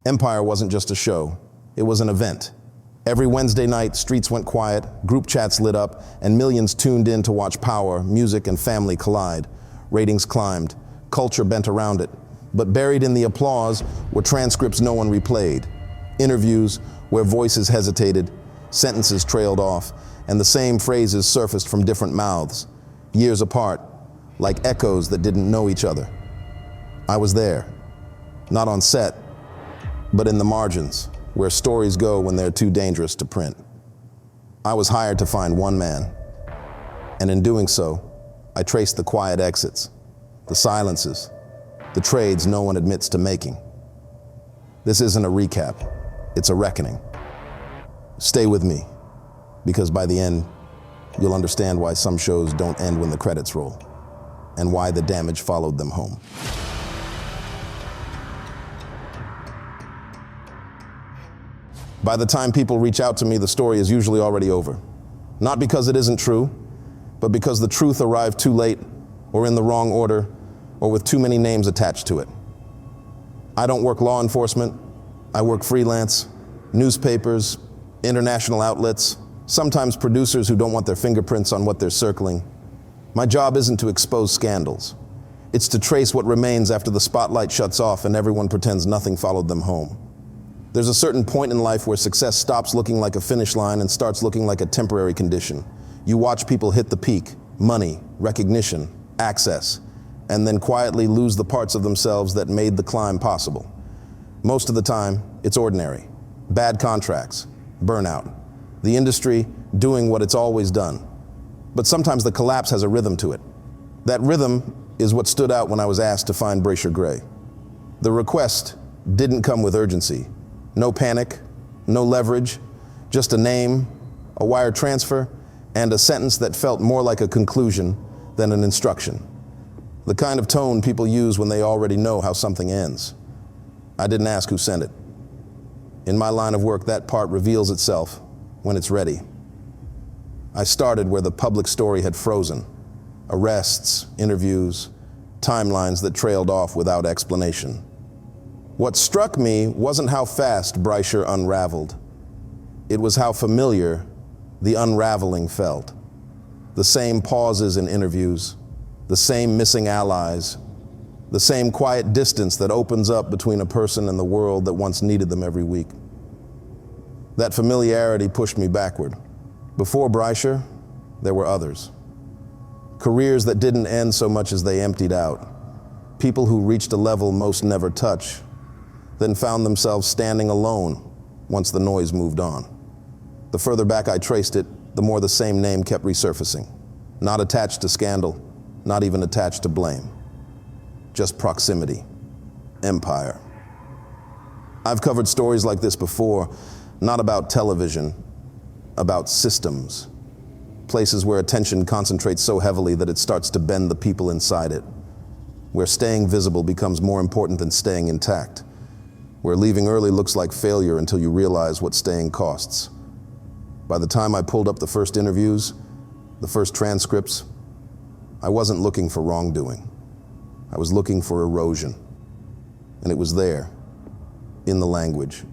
Empire wasn't just a show, it was an event. Every Wednesday night, streets went quiet, group chats lit up, and millions tuned in to watch power, music, and family collide. Ratings climbed, culture bent around it, but buried in the applause were transcripts no one replayed, interviews where voices hesitated, sentences trailed off, and the same phrases surfaced from different mouths, years apart, like echoes that didn't know each other. I was there, not on set, but in the margins, where stories go when they're too dangerous to print. I was hired to find one man, and in doing so, I traced the quiet exits, the silences, the trades no one admits to making. This isn't a recap, it's a reckoning. Stay with me, because by the end, you'll understand why some shows don't end when the credits roll, and why the damage followed them home. By the time people reach out to me, the story is usually already over. Not because it isn't true, but because the truth arrived too late, or in the wrong order, or with too many names attached to it. I don't work law enforcement, I work freelance, newspapers, international outlets, sometimes producers who don't want their fingerprints on what they're circling. My job isn't to expose scandals. It's to trace what remains after the spotlight shuts off and everyone pretends nothing followed them home. There's a certain point in life where success stops looking like a finish line and starts looking like a temporary condition. You watch people hit the peak, money, recognition, access, and then quietly lose the parts of themselves that made the climb possible. Most of the time, it's ordinary. Bad contracts, burnout, the industry doing what it's always done. But sometimes the collapse has a rhythm to it. That rhythm is what stood out when I was asked to find Bryshere Gray. The request didn't come with urgency. No panic, no leverage, just a name, a wire transfer, and a sentence that felt more like a conclusion than an instruction. The kind of tone people use when they already know how something ends. I didn't ask who sent it. In my line of work, that part reveals itself when it's ready. I started where the public story had frozen. Arrests, interviews, timelines that trailed off without explanation. What struck me wasn't how fast Bryshere unraveled. It was how familiar the unraveling felt. The same pauses in interviews, the same missing allies, the same quiet distance that opens up between a person and the world that once needed them every week. That familiarity pushed me backward. Before Bryshere, there were others. Careers that didn't end so much as they emptied out. People who reached a level most never touch, then found themselves standing alone once the noise moved on. The further back I traced it, the more the same name kept resurfacing. Not attached to scandal, not even attached to blame. Just proximity, empire. I've covered stories like this before, not about television, about systems. Places where attention concentrates so heavily that it starts to bend the people inside it. Where staying visible becomes more important than staying intact. Where leaving early looks like failure until you realize what staying costs. By the time I pulled up the first interviews, the first transcripts, I wasn't looking for wrongdoing. I was looking for erosion. And it was there, in the language,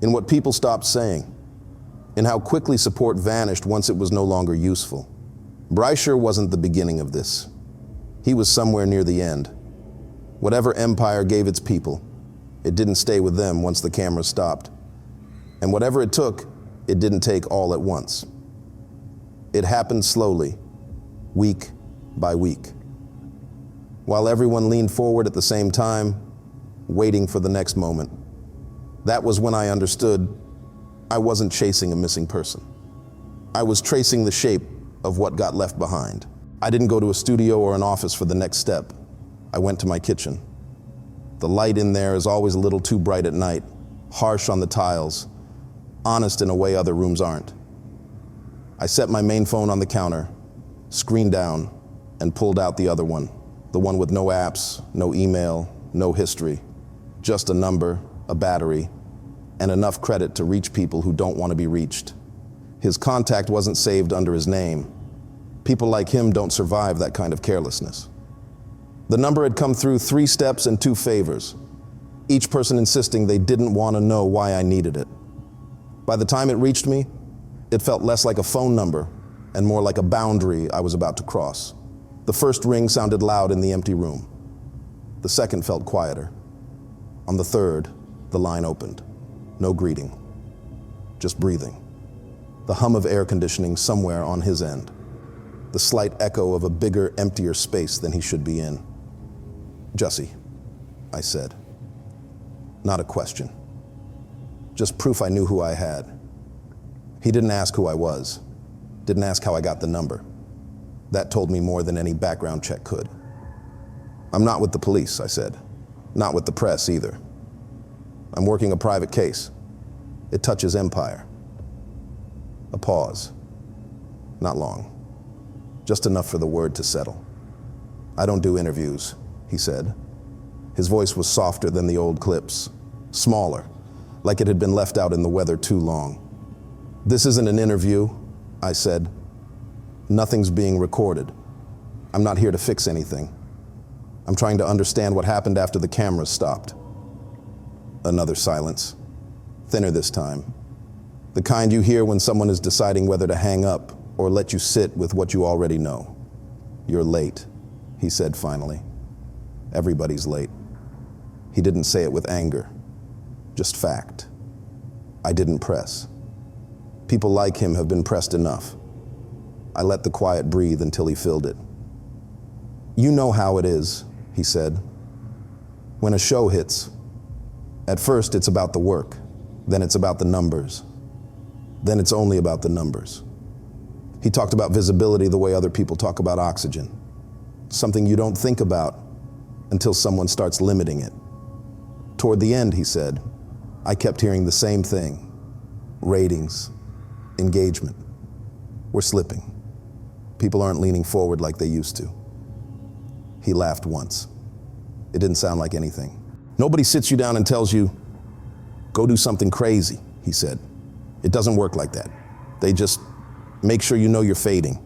in what people stopped saying, in how quickly support vanished once it was no longer useful. Bryshere wasn't the beginning of this. He was somewhere near the end. Whatever empire gave its people, it didn't stay with them once the camera stopped. And whatever it took, it didn't take all at once. It happened slowly, week by week. While everyone leaned forward at the same time, waiting for the next moment. That was when I understood I wasn't chasing a missing person. I was tracing the shape of what got left behind. I didn't go to a studio or an office for the next step. I went to my kitchen. The light in there is always a little too bright at night, harsh on the tiles, honest in a way other rooms aren't. I set my main phone on the counter, screen down, and pulled out the other one, the one with no apps, no email, no history, just a number, a battery, and enough credit to reach people who don't want to be reached. His contact wasn't saved under his name. People like him don't survive that kind of carelessness. The number had come through 3 steps and 2 favors. each person insisting they didn't want to know why I needed it. By the time it reached me, it felt less like a phone number and more like a boundary I was about to cross. The first ring sounded loud in the empty room. The second felt quieter. On the third, the line opened. No greeting, just breathing. The hum of air conditioning somewhere on his end. The slight echo of a bigger, emptier space than he should be in. "Jussie," I said. Not a question. Just proof I knew who I had. He didn't ask who I was. Didn't ask how I got the number. That told me more than any background check could. "I'm not with the police," I said. "Not with the press either. I'm working a private case. It touches empire." A pause. Not long. Just enough for the word to settle. "I don't do interviews," he said. His voice was softer than the old clips, smaller, like it had been left out in the weather too long. "This isn't an interview," I said. "Nothing's being recorded. I'm not here to fix anything. I'm trying to understand what happened after the cameras stopped." Another silence, thinner this time. The kind you hear when someone is deciding whether to hang up or let you sit with what you already know. "You're late," he said finally. "Everybody's late." He didn't say it with anger, just fact. I didn't press. People like him have been pressed enough. I let the quiet breathe until he filled it. "You know how it is," he said. "When a show hits, at first it's about the work, then it's about the numbers, then it's only about the numbers." He talked about visibility the way other people talk about oxygen, something you don't think about until someone starts limiting it. Toward the end, he said, I kept hearing the same thing. Ratings, engagement. We're slipping. People aren't leaning forward like they used to. He laughed once. It didn't sound like anything. "Nobody sits you down and tells you, go do something crazy," he said. "It doesn't work like that. They just make sure you know you're fading.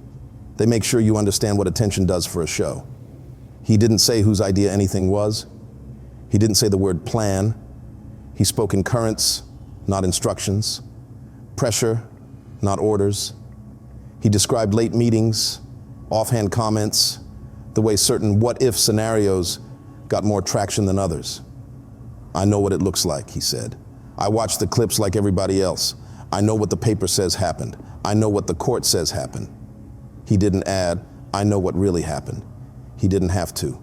They make sure you understand what attention does for a show." He didn't say whose idea anything was. He didn't say the word plan. He spoke in currents, not instructions. Pressure, not orders. He described late meetings, offhand comments, the way certain what-if scenarios got more traction than others. "I know what it looks like," he said. "I watch the clips like everybody else. I know what the paper says happened. I know what the court says happened." He didn't add, "I know what really happened." He didn't have to.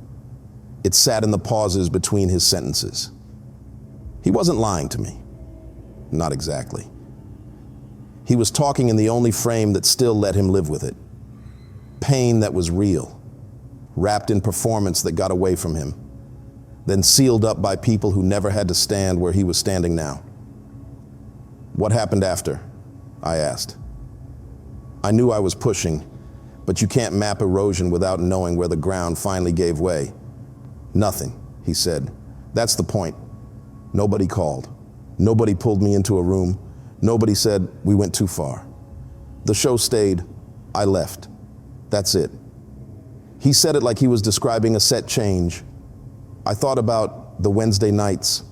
It sat in the pauses between his sentences. He wasn't lying to me. Not exactly. He was talking in the only frame that still let him live with it. Pain that was real, wrapped in performance that got away from him, then sealed up by people who never had to stand where he was standing now. "What happened after?" I asked. I knew I was pushing, but you can't map erosion without knowing where the ground finally gave way. "Nothing," he said. "That's the point. Nobody called. Nobody pulled me into a room. Nobody said we went too far. The show stayed. I left. That's it." He said it like he was describing a set change. I thought about the Wednesday nights,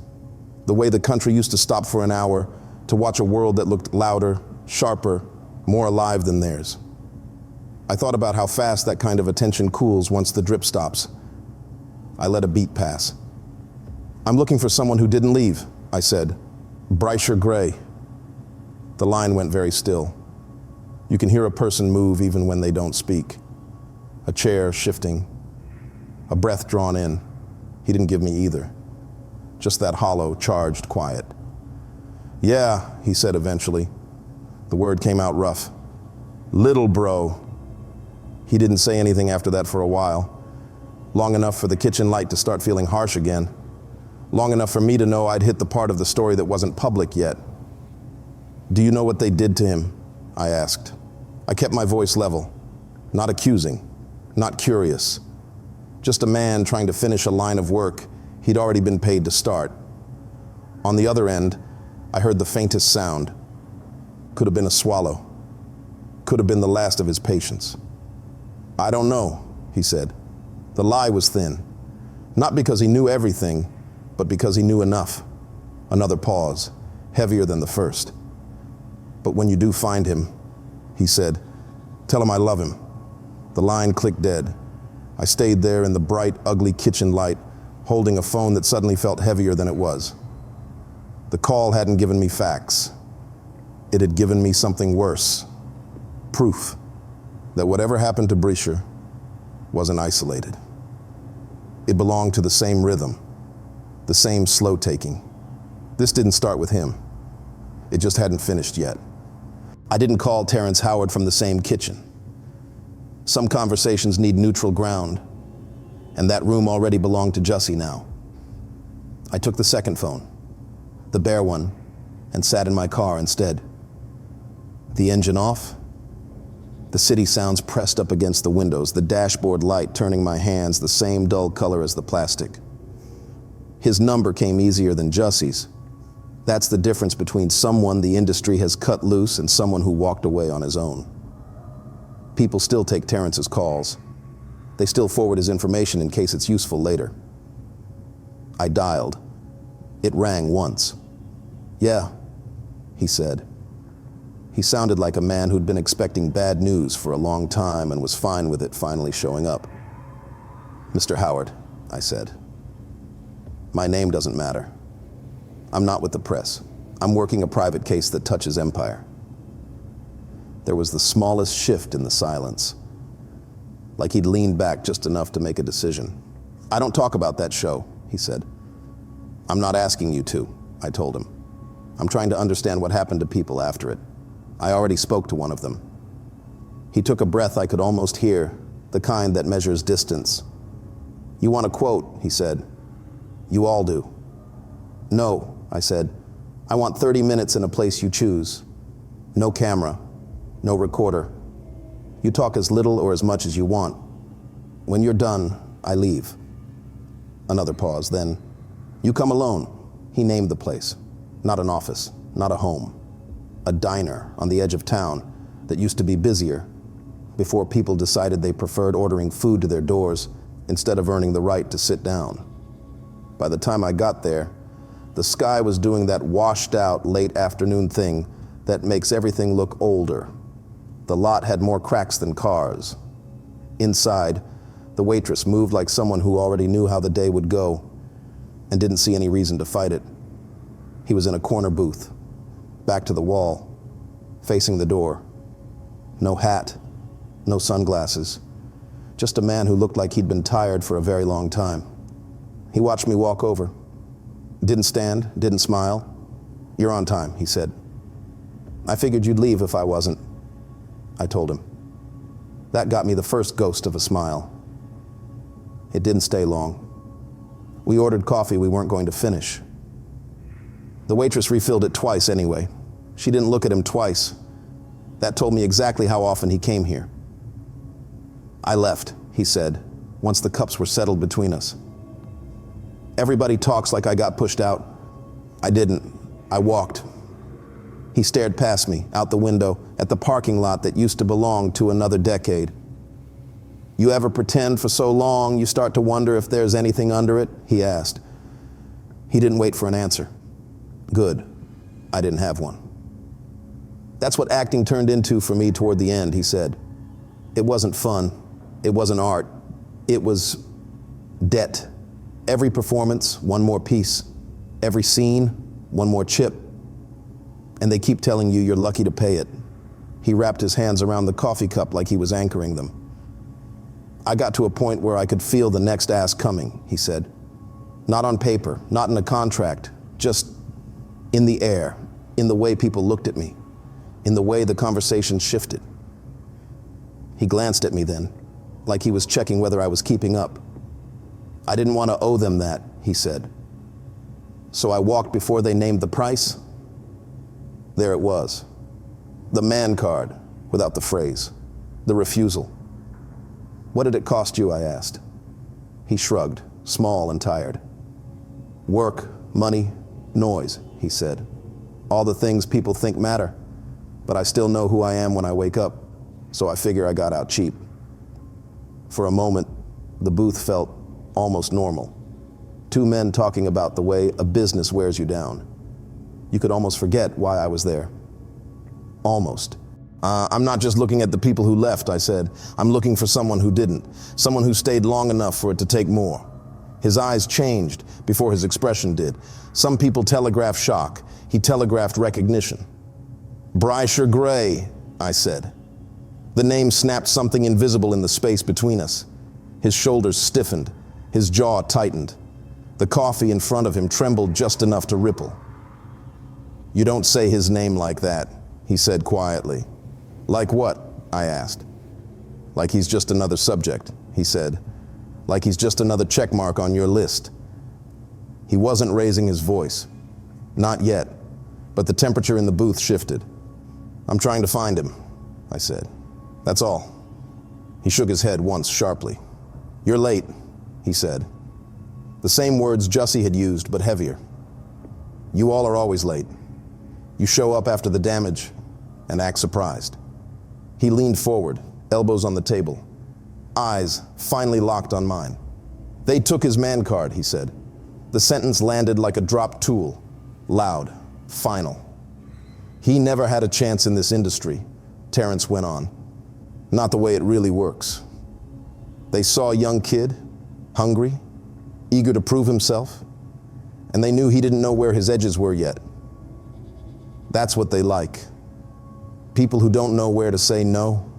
the way the country used to stop for an hour to watch a world that looked louder, sharper, more alive than theirs. I thought about how fast that kind of attention cools once the drip stops. I let a beat pass. "I'm looking for someone who didn't leave," I said. "Bryshere Gray." The line went very still. You can hear a person move even when they don't speak. A chair shifting, a breath drawn in. He didn't give me either. Just that hollow, charged quiet. "Yeah," he said eventually. The word came out rough. "Little bro." He didn't say anything after that for a while. Long enough for the kitchen light to start feeling harsh again. Long enough for me to know I'd hit the part of the story that wasn't public yet. "Do you know what they did to him?" I asked. I kept my voice level, not accusing, not curious. Just a man trying to finish a line of work he'd already been paid to start. On the other end, I heard the faintest sound. Could have been a swallow. Could have been the last of his patience. "I don't know," he said. The lie was thin. Not because he knew everything, but because he knew enough. Another pause, heavier than the first. "But when you do find him," he said, "tell him I love him." The line clicked dead. I stayed there in the bright, ugly kitchen light, holding a phone that suddenly felt heavier than it was. The call hadn't given me facts. It had given me something worse. Proof that whatever happened to Bryshere wasn't isolated. It belonged to the same rhythm, the same slow taking. This didn't start with him. It just hadn't finished yet. I didn't call Terrence Howard from the same kitchen. Some conversations need neutral ground, and that room already belonged to Jussie now. I took the second phone, the bare one, and sat in my car instead. The engine off, the city sounds pressed up against the windows, the dashboard light turning my hands the same dull color as the plastic. His number came easier than Jussie's. That's the difference between someone the industry has cut loose and someone who walked away on his own. People still take Terrence's calls. They still forward his information in case it's useful later. I dialed. It rang once. "Yeah," he said. He sounded like a man who'd been expecting bad news for a long time and was fine with it finally showing up. "Mr. Howard," I said. "My name doesn't matter. I'm not with the press. I'm working a private case that touches empire." There was the smallest shift in the silence, like he'd leaned back just enough to make a decision. "I don't talk about that show," he said. "I'm not asking you to," I told him. "I'm trying to understand what happened to people after it. I already spoke to one of them." He took a breath I could almost hear, the kind that measures distance. "You want a quote," he said. "You all do." "No," I said. "I want 30 minutes in a place you choose. No camera, no recorder. You talk as little or as much as you want. When you're done, I leave." Another pause, then, "You come alone." He named the place. Not an office, not a home. A diner on the edge of town that used to be busier before people decided they preferred ordering food to their doors instead of earning the right to sit down. By the time I got there, the sky was doing that washed out late afternoon thing that makes everything look older. The lot had more cracks than cars. Inside, the waitress moved like someone who already knew how the day would go and didn't see any reason to fight it. He was in a corner booth, back to the wall, facing the door. No hat, no sunglasses, just a man who looked like he'd been tired for a very long time. He watched me walk over. Didn't stand, didn't smile. "You're on time," he said. "I figured you'd leave if I wasn't," I told him. That got me the first ghost of a smile. It didn't stay long. We ordered coffee we weren't going to finish. The waitress refilled it twice anyway. She didn't look at him twice. That told me exactly how often he came here. "I left," he said, once the cups were settled between us. "Everybody talks like I got pushed out. I didn't. I walked." He stared past me, out the window, at the parking lot that used to belong to another decade. "You ever pretend for so long you start to wonder if there's anything under it?" he asked. He didn't wait for an answer. Good. I didn't have one. "That's what acting turned into for me toward the end," he said. "It wasn't fun. It wasn't art. It was debt. Every performance, one more piece. Every scene, one more chip. And they keep telling you you're lucky to pay it." He wrapped his hands around the coffee cup like he was anchoring them. "I got to a point where I could feel the next ask coming," he said. "Not on paper, not in a contract, just in the air, in the way people looked at me, in the way the conversation shifted." He glanced at me then, like he was checking whether I was keeping up. "I didn't want to owe them that," he said. "So I walked before they named the price." There it was. The man card, without the phrase. The refusal. "What did it cost you?" I asked. He shrugged, small and tired. "Work, money, noise," he said. "All the things people think matter. But I still know who I am when I wake up, so I figure I got out cheap." For a moment, the booth felt almost normal. Two men talking about the way a business wears you down. You could almost forget why I was there. Almost. I'm not just looking at the people who left, I said. I'm looking for someone who didn't. Someone who stayed long enough for it to take more. His eyes changed before his expression did. Some people telegraph shock. He telegraphed recognition. Bryshere Gray, I said. The name snapped something invisible in the space between us. His shoulders stiffened. His jaw tightened. The coffee in front of him trembled just enough to ripple. You don't say his name like that, he said quietly. Like what? I asked. Like he's just another subject, he said. Like he's just another check mark on your list. He wasn't raising his voice. Not yet, but the temperature in the booth shifted. I'm trying to find him, I said. That's all. He shook his head once sharply. You're late, he said. The same words Jussie had used, but heavier. You all are always late. You show up after the damage and act surprised. He leaned forward, elbows on the table, eyes finally locked on mine. They took his man card, he said. The sentence landed like a dropped tool, loud, final. He never had a chance in this industry, Terrence went on. Not the way it really works. They saw a young kid, hungry, eager to prove himself, and they knew he didn't know where his edges were yet. That's what they like. People who don't know where to say no.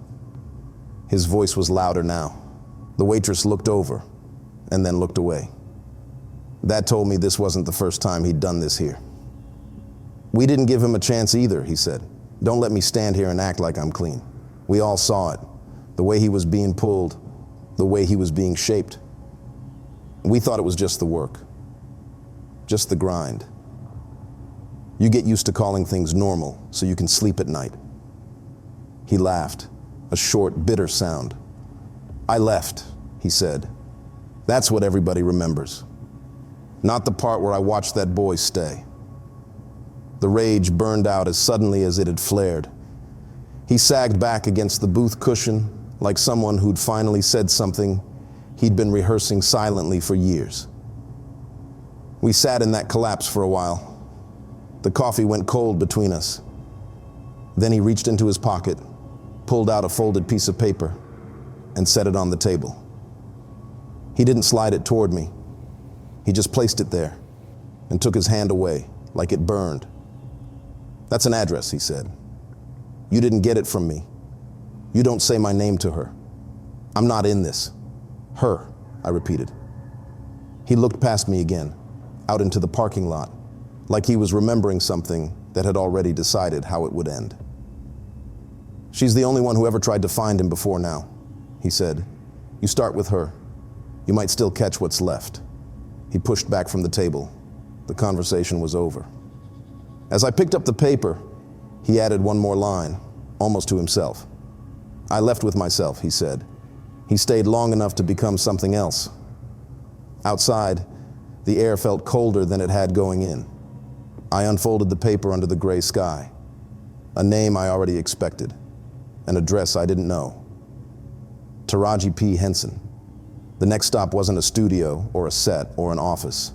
His voice was louder now. The waitress looked over and then looked away. That told me this wasn't the first time he'd done this here. We didn't give him a chance either, he said. Don't let me stand here and act like I'm clean. We all saw it, the way he was being pulled, the way he was being shaped. We thought it was just the work, just the grind. You get used to calling things normal so you can sleep at night. He laughed, a short, bitter sound. I left, he said. That's what everybody remembers. Not the part where I watched that boy stay. The rage burned out as suddenly as it had flared. He sagged back against the booth cushion like someone who'd finally said something he'd been rehearsing silently for years. We sat in that collapse for a while. The coffee went cold between us. Then he reached into his pocket, pulled out a folded piece of paper, and set it on the table. He didn't slide it toward me. He just placed it there and took his hand away like it burned. That's an address, he said. You didn't get it from me. You don't say my name to her. I'm not in this. Her, I repeated. He looked past me again, out into the parking lot, like he was remembering something that had already decided how it would end. She's the only one who ever tried to find him before now, he said. You start with her. You might still catch what's left. He pushed back from the table. The conversation was over. As I picked up the paper, he added one more line, almost to himself. I left with myself, he said. He stayed long enough to become something else. Outside, the air felt colder than it had going in. I unfolded the paper under the gray sky. A name I already expected. An address I didn't know. Taraji P. Henson. The next stop wasn't a studio or a set or an office.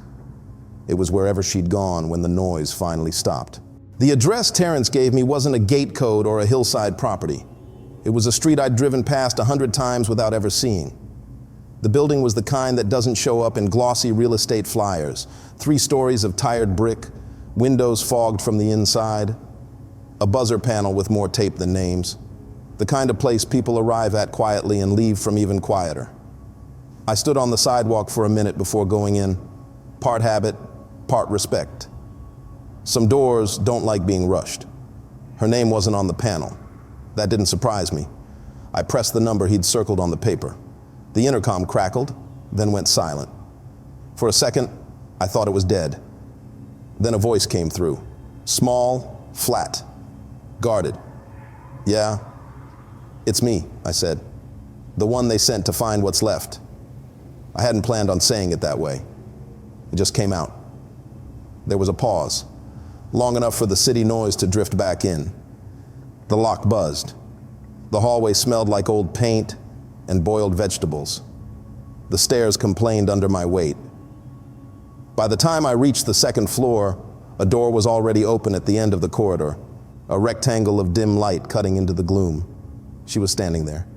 It was wherever she'd gone when the noise finally stopped. The address Terrence gave me wasn't a gate code or a hillside property. It was a street I'd driven past 100 times without ever seeing. The building was the kind that doesn't show up in glossy real estate flyers. 3 stories of tired brick, windows fogged from the inside, a buzzer panel with more tape than names. The kind of place people arrive at quietly and leave from even quieter. I stood on the sidewalk for a minute before going in, part habit, part respect. Some doors don't like being rushed. Her name wasn't on the panel. That didn't surprise me. I pressed the number he'd circled on the paper. The intercom crackled, then went silent. For a second, I thought it was dead. Then a voice came through. Small, flat, guarded. Yeah, it's me, I said. The one they sent to find what's left. I hadn't planned on saying it that way. It just came out. There was a pause, long enough for the city noise to drift back in. The lock buzzed. The hallway smelled like old paint and boiled vegetables. The stairs complained under my weight. By the time I reached the second floor, a door was already open at the end of the corridor, a rectangle of dim light cutting into the gloom. She was standing there.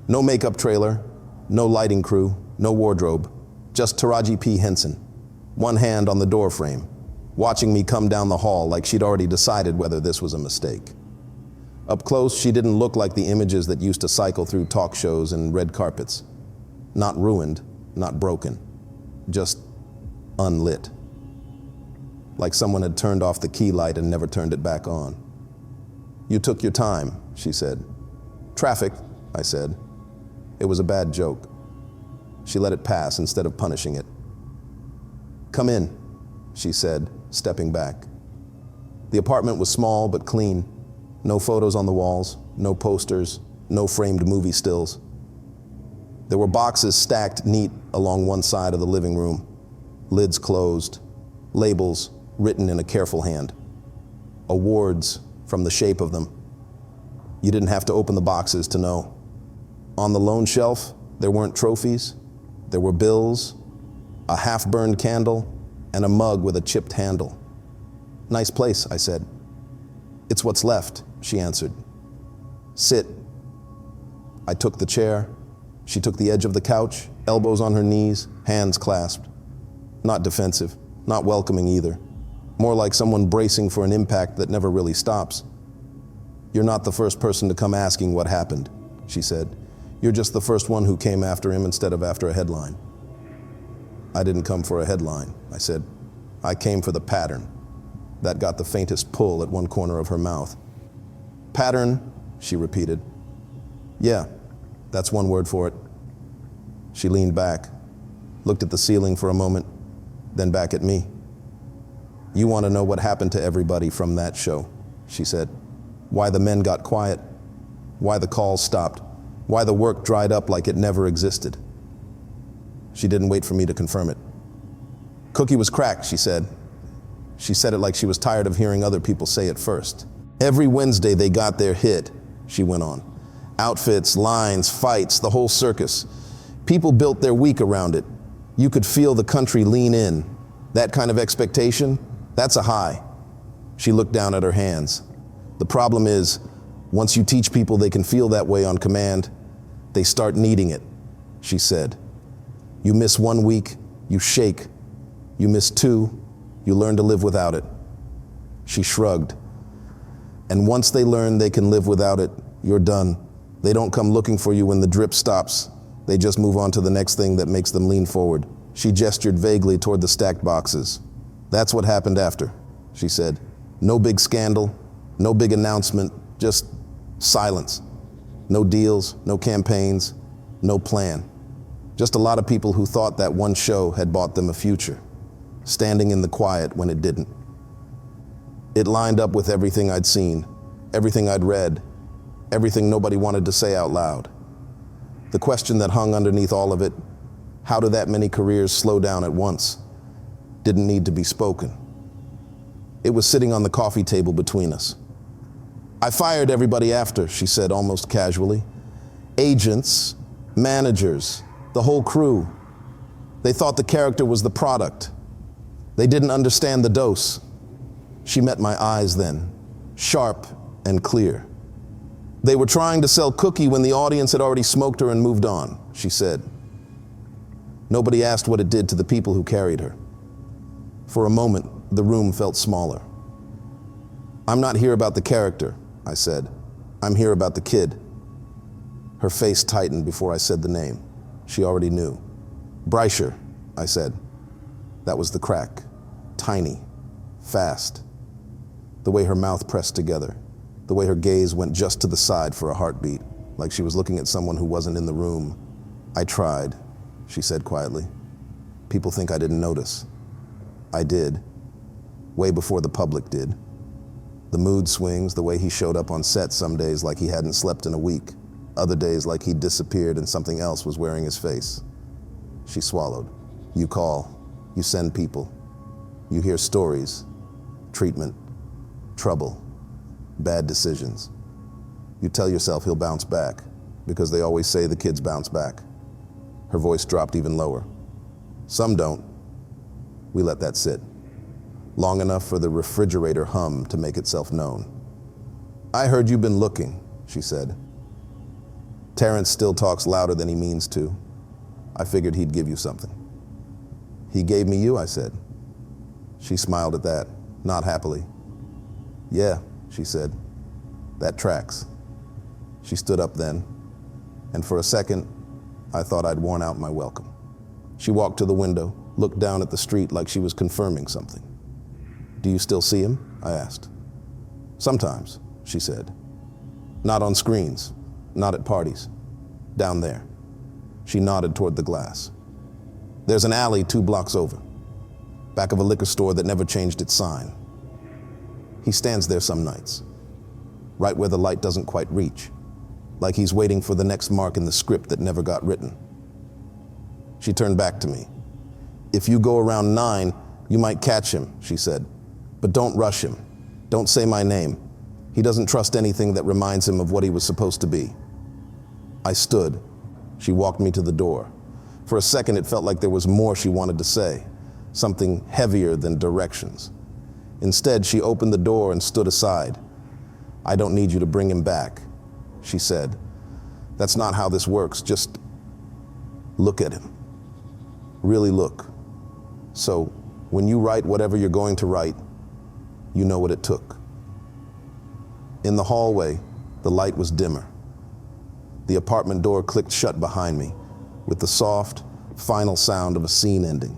No makeup trailer, no lighting crew, no wardrobe, just Taraji P. Henson, one hand on the door frame, watching me come down the hall like she'd already decided whether this was a mistake. Up close, she didn't look like the images that used to cycle through talk shows and red carpets. Not ruined, not broken, just unlit. Like someone had turned off the key light and never turned it back on. "You took your time," she said. "Traffic," I said. It was a bad joke. She let it pass instead of punishing it. "Come in," she said, stepping back. The apartment was small but clean. No photos on the walls, no posters, no framed movie stills. There were boxes stacked neat along one side of the living room, lids closed, labels written in a careful hand. Awards from the shape of them. You didn't have to open the boxes to know. On the lone shelf, there weren't trophies. There were bills, a half-burned candle, and a mug with a chipped handle. "Nice place," I said. "It's what's left," she answered. "Sit." I took the chair. She took the edge of the couch, elbows on her knees, hands clasped. Not defensive, not welcoming either. More like someone bracing for an impact that never really stops. "You're not the first person to come asking what happened," she said. "You're just the first one who came after him instead of after a headline." "I didn't come for a headline," I said. "I came for the pattern." That got the faintest pull at one corner of her mouth. "Pattern," she repeated. "Yeah, that's one word for it." She leaned back, looked at the ceiling for a moment, then back at me. "You want to know what happened to everybody from that show," she said. "Why the men got quiet, why the calls stopped, why the work dried up like it never existed." She didn't wait for me to confirm it. "Cookie was cracked," she said. She said it like she was tired of hearing other people say it first. "Every Wednesday they got their hit," she went on. "Outfits, lines, fights, the whole circus. People built their week around it. You could feel the country lean in. That kind of expectation, that's a high." She looked down at her hands. "The problem is, once you teach people they can feel that way on command, they start needing it," she said. "You miss one week, you shake. You miss two, you learn to live without it." She shrugged. "And once they learn they can live without it, you're done. They don't come looking for you when the drip stops. They just move on to the next thing that makes them lean forward." She gestured vaguely toward the stacked boxes. "That's what happened after," she said. "No big scandal, no big announcement, just silence. No deals, no campaigns, no plan. Just a lot of people who thought that one show had bought them a future, standing in the quiet when it didn't." It lined up with everything I'd seen, everything I'd read, everything nobody wanted to say out loud. The question that hung underneath all of it, how do that many careers slow down at once, didn't need to be spoken. It was sitting on the coffee table between us. "I fired everybody after," she said almost casually. "Agents, managers, the whole crew. They thought the character was the product. They didn't understand the dose." She met my eyes then, sharp and clear. "They were trying to sell Cookie when the audience had already smoked her and moved on," she said. Nobody asked what it did to the people who carried her. For a moment, the room felt smaller. "I'm not here about the character," I said. "I'm here about the kid." Her face tightened before I said the name. She already knew. "Bryshere," I said. That was the crack. Tiny. Fast. The way her mouth pressed together. The way her gaze went just to the side for a heartbeat, like she was looking at someone who wasn't in the room. "I tried," she said quietly. "People think I didn't notice. I did. Way before the public did. The mood swings, the way he showed up on set some days like he hadn't slept in a week, other days like he'd disappeared and something else was wearing his face." She swallowed. "You call. You send people. You hear stories. Treatment. Trouble. Bad decisions. You tell yourself he'll bounce back, because they always say the kids bounce back." Her voice dropped even lower. "Some don't. We let that sit, long enough for the refrigerator hum to make itself known. "I heard you've been looking," she said. "Terrence still talks louder than he means to. I figured he'd give you something." "He gave me you," I said. She smiled at that, not happily. "Yeah," she said. "That tracks." She stood up then, and for a second, I thought I'd worn out my welcome. She walked to the window, looked down at the street like she was confirming something. "Do you still see him?" I asked. "Sometimes," she said. "Not on screens, not at parties. Down there." She nodded toward the glass. "There's an alley 2 blocks over, back of a liquor store that never changed its sign. He stands there some nights, right where the light doesn't quite reach, like he's waiting for the next mark in the script that never got written." She turned back to me. "If you go around 9, you might catch him," she said. "But don't rush him. Don't say my name. He doesn't trust anything that reminds him of what he was supposed to be." I stood. She walked me to the door. For a second, it felt like there was more she wanted to say, something heavier than directions. Instead, she opened the door and stood aside. "I don't need you to bring him back," she said. "That's not how this works. Just look at him. Really look. So when you write whatever you're going to write, you know what it took." In the hallway, the light was dimmer. The apartment door clicked shut behind me with the soft, final sound of a scene ending.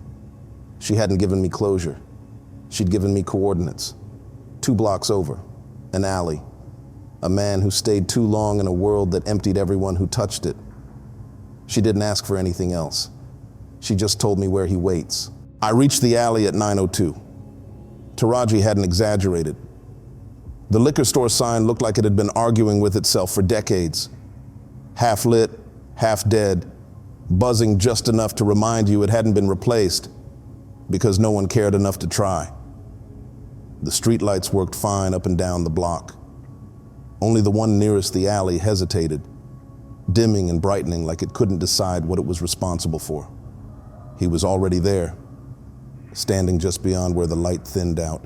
She hadn't given me closure. She'd given me coordinates. 2 blocks over, an alley. A man who stayed too long in a world that emptied everyone who touched it. She didn't ask for anything else. She just told me where he waits. I reached the alley at 9:02. Taraji hadn't exaggerated. The liquor store sign looked like it had been arguing with itself for decades. Half lit, half dead, buzzing just enough to remind you it hadn't been replaced because no one cared enough to try. The streetlights worked fine up and down the block. Only the one nearest the alley hesitated, dimming and brightening like it couldn't decide what it was responsible for. He was already there, standing just beyond where the light thinned out,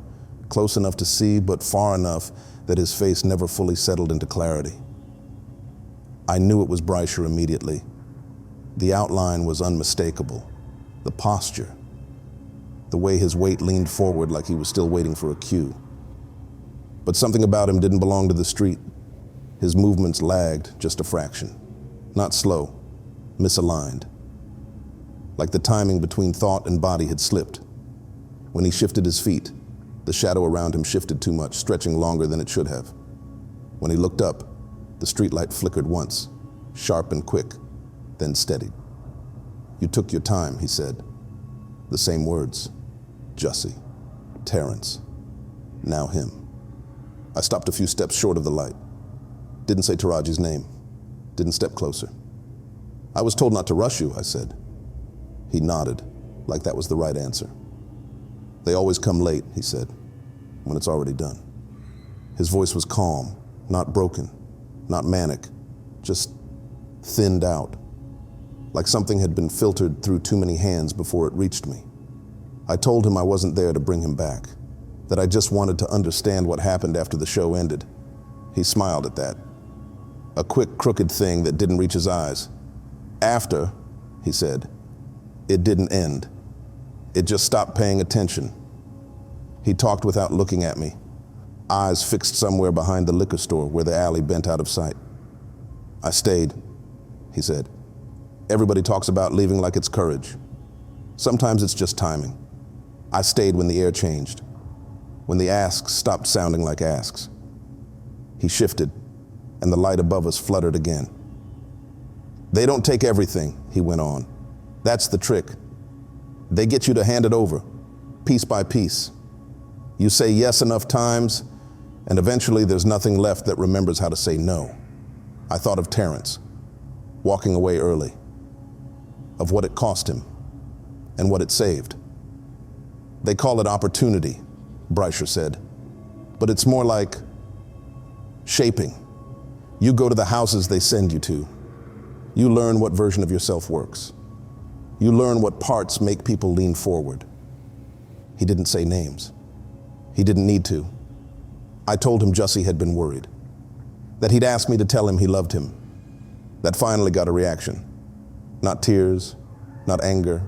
close enough to see, but far enough that his face never fully settled into clarity. I knew it was Bryshere immediately. The outline was unmistakable. The posture, the way his weight leaned forward like he was still waiting for a cue. But something about him didn't belong to the street. His movements lagged just a fraction. Not slow, misaligned. Like the timing between thought and body had slipped. When he shifted his feet, the shadow around him shifted too much, stretching longer than it should have. When he looked up, the streetlight flickered once, sharp and quick, then steadied. "You took your time," he said. The same words. Jussie, Terrence, now him. I stopped a few steps short of the light. Didn't say Taraji's name. Didn't step closer. "I was told not to rush you," I said. He nodded, like that was the right answer. "They always come late," he said, "when it's already done." His voice was calm, not broken, not manic, just thinned out, like something had been filtered through too many hands before it reached me. I told him I wasn't there to bring him back, that I just wanted to understand what happened after the show ended. He smiled at that. A quick, crooked thing that didn't reach his eyes. "After," he said, "it didn't end. It just stopped paying attention." He talked without looking at me, eyes fixed somewhere behind the liquor store where the alley bent out of sight. "I stayed," he said. "Everybody talks about leaving like it's courage. Sometimes it's just timing. I stayed when the air changed, when the asks stopped sounding like asks." He shifted, and the light above us fluttered again. "They don't take everything," he went on. "That's the trick. They get you to hand it over, piece by piece. You say yes enough times, and eventually there's nothing left that remembers how to say no." I thought of Terrence, walking away early, of what it cost him, and what it saved. "They call it opportunity," Bryshere said, "but it's more like shaping. You go to the houses they send you to. You learn what version of yourself works. You learn what parts make people lean forward. He didn't say names. He didn't need to. I told him Jussie had been worried, that he'd asked me to tell him he loved him. That finally got a reaction. Not tears, not anger,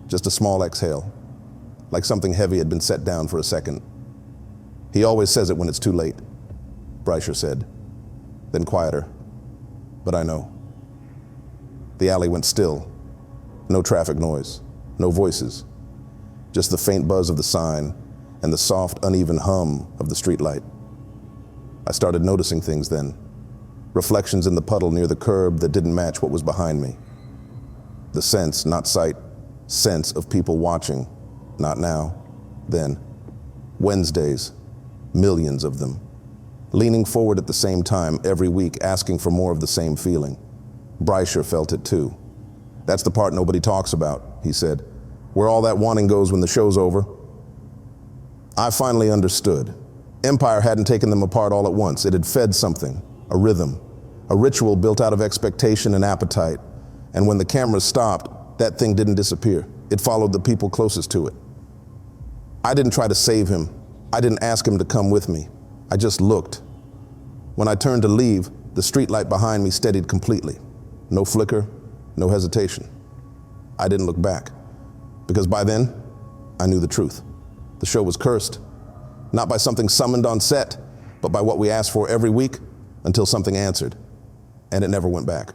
just a small exhale, like something heavy had been set down for a second. He always says it when it's too late, Bryshere said, then quieter. But I know. The alley went still. No traffic noise, no voices, just the faint buzz of the sign and the soft, uneven hum of the streetlight. I started noticing things then, reflections in the puddle near the curb that didn't match what was behind me. The sense, not sight, sense of people watching, not now, then. Wednesdays, millions of them, leaning forward at the same time every week, asking for more of the same feeling. Bryshere felt it too. That's the part nobody talks about, he said, where all that wanting goes when the show's over. I finally understood. Empire hadn't taken them apart all at once. It had fed something, a rhythm, a ritual built out of expectation and appetite. And when the cameras stopped, that thing didn't disappear. It followed the people closest to it. I didn't try to save him. I didn't ask him to come with me. I just looked. When I turned to leave, the streetlight behind me steadied completely. No flicker, no hesitation. I didn't look back, because by then, I knew the truth. The show was cursed, not by something summoned on set, but by what we asked for every week until something answered, and it never went back.